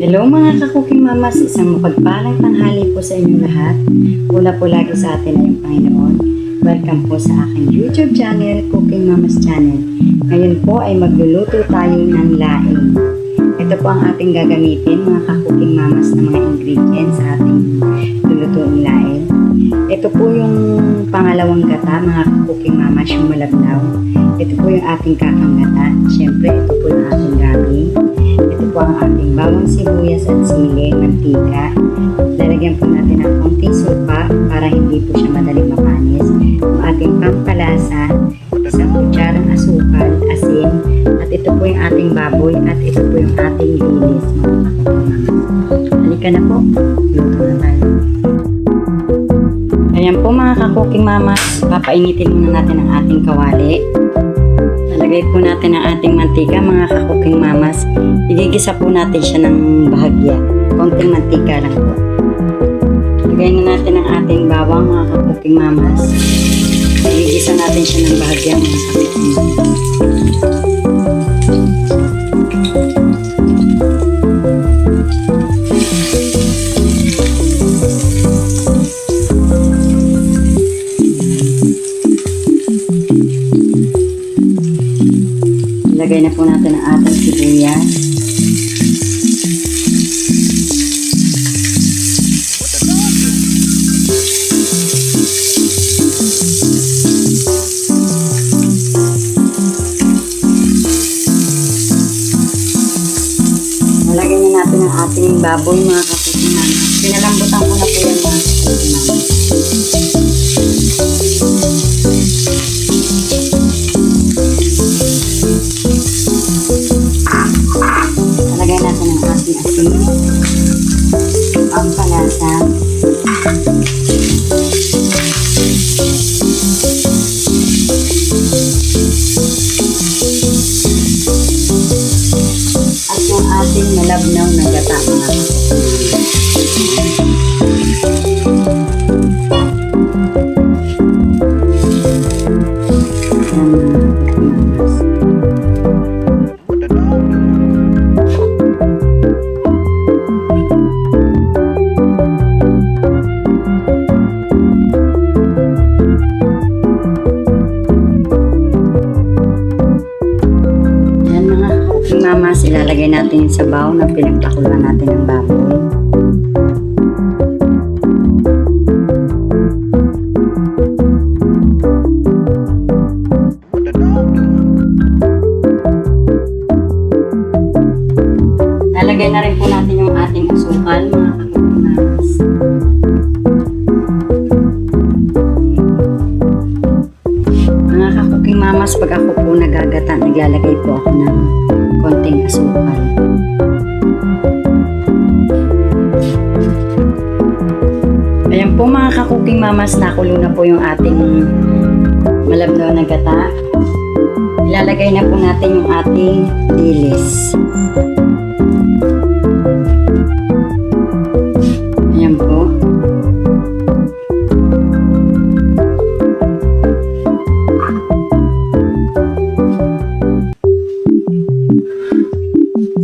Hello mga ka-cooking mamas, isang mapagpalang tanghali po sa inyong lahat. Una po lagi sa atin ay yung Panginoon. Welcome po sa aking YouTube channel, Cooking Mamas Channel. Ngayon po ay magluluto tayo ng laing. Ito po ang ating gagamitin mga ka-cooking mamas na mga ingredients sa ating lulutuing laing. Ito po yung pangalawang gata mga ka-cooking mamas, yung malabnaw. Ito po yung ating kakang gata. Siyempre ito po yung ating gabi. Ito po ang ating bawang sibuyas at sili, mantika. Lalagyan po natin ng konting supa para hindi po siya madaling mapanis. Ang ating pampalasa, isang kutsarang asukal, asin, at ito po yung ating baboy at ito po yung ating dilis. Halika na po, luto na tayo. Ayan po mga ka-cooking mamas, papainitin muna natin ang ating kawali. Lagay po natin ang ating mantika mga ka-cooking mamas. Igigisa po natin siya ng bahagya. Konting mantika lang po. Lagay na natin ang ating bawang mga ka-cooking mamas. Igigisa natin siya ng bahagya mga ka-cooking mamas. Lagay na po natin ang ating sibuyas. Nalagay na natin ang ating baboy mga ka-cooking mamas. Pinalambutan ko na po yan mga ka-cooking mamas. Lagay natin ang ating asin, pampalasa, at yung ating malabnaw na gata mga mamas, ilalagay natin yung sabaw na pinagpakuloan natin ng baboy. Lalagay na rin po natin yung ating asukal mga ka-cooking mamas. Mga ka-cooking mamas, pag ako po nagagata, naglalagay po ako ng konting asukal. Ayan po mga ka-cooking mamas, nakulo na po yung ating malabnaw na gata. Ilalagay na po natin yung ating dilis. Ayan po.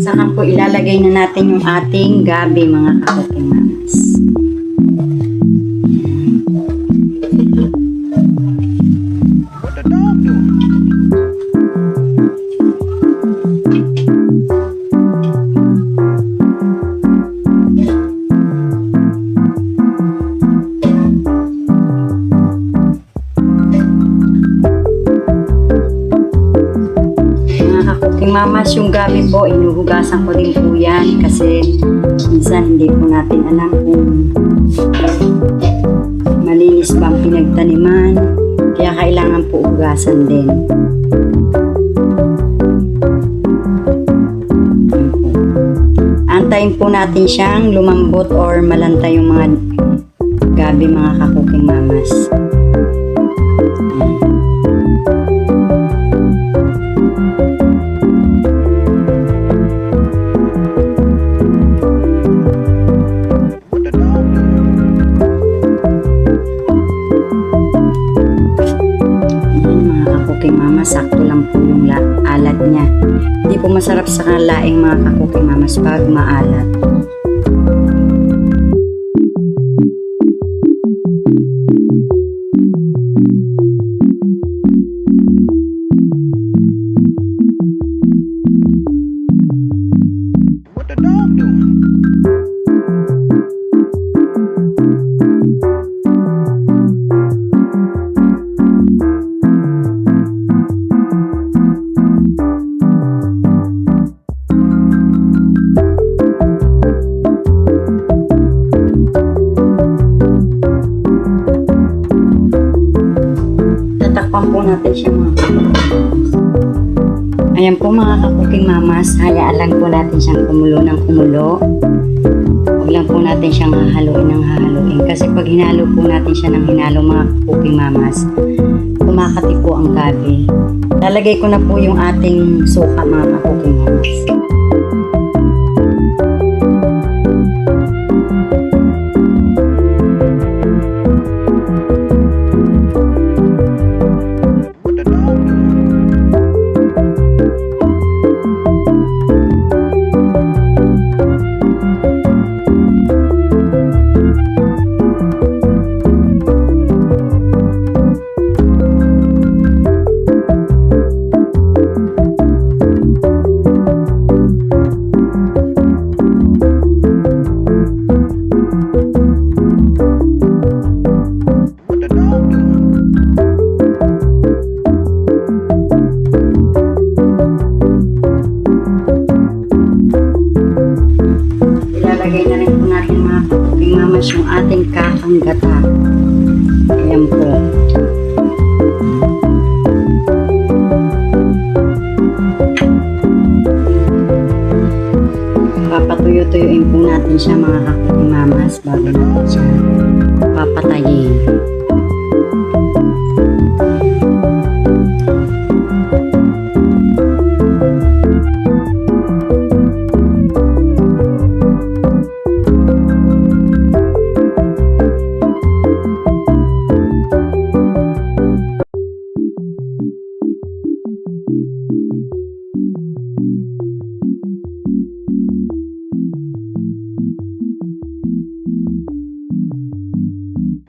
Saka po ilalagay na natin yung ating gabi mga ka-cooking mamas. Mamas, yung gabi po, inuhugasan ko din po yan kasi minsan hindi po natin alam kung malinis ba ang pinagtaniman, kaya kailangan po hugasan din. Antayin po natin siyang lumambot or malanta yung mga gabi mga ka-cooking mamas. Cooking mama, sakto lang po yung alat niya. Hindi po masarap sa laing mga ka-cooking mamas pag maalat. dog doing? Tatakpan po natin siya mga ka-cooking. Ayan po mga ka-cooking mamas, hayaan lang po natin siyang kumulo ng kumulo. Huwag lang po natin siyang hahaluin ng hahaluin. Kasi pag hinalo po natin siya ng hinalo mga ka-cooking mamas, kumakati po ang gabi. Lalagay ko na po yung ating suka mga ka-cooking mamas. What the dog doing? What the dog doing? Ilalagay na rin po natin mga ka-cooking mamas yung ating kakang gata. Ayan po. Papatuyo-tuyuin po natin siya mga ka-cooking mamas bago natin siya papatayin.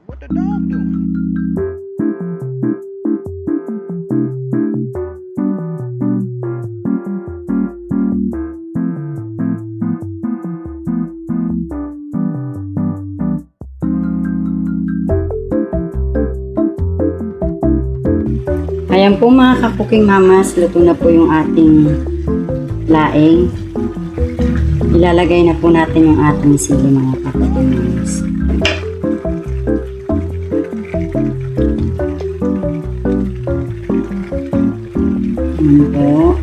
What the dog doing? Ayan po mga ka-cooking mamas, luto na po yung ating laing. Ilalagay na po natin yung ating sili mga ka-cooking mamas. Ayan po.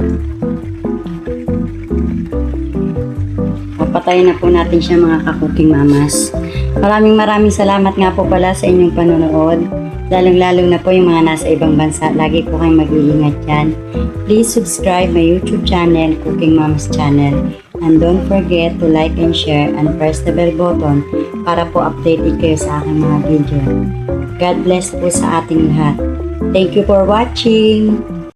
Papatayin na po natin siya mga ka-cooking mamas. Maraming salamat nga po pala sa inyong panonood. Lalong-lalo na po yung mga nasa ibang bansa. Lagi po kayong mag-iingat yan. Please subscribe my YouTube channel, Cooking Mamas Channel. And don't forget to like and share and press the bell button para po updated kayo sa aking mga video. God bless po sa ating lahat. Thank you for watching!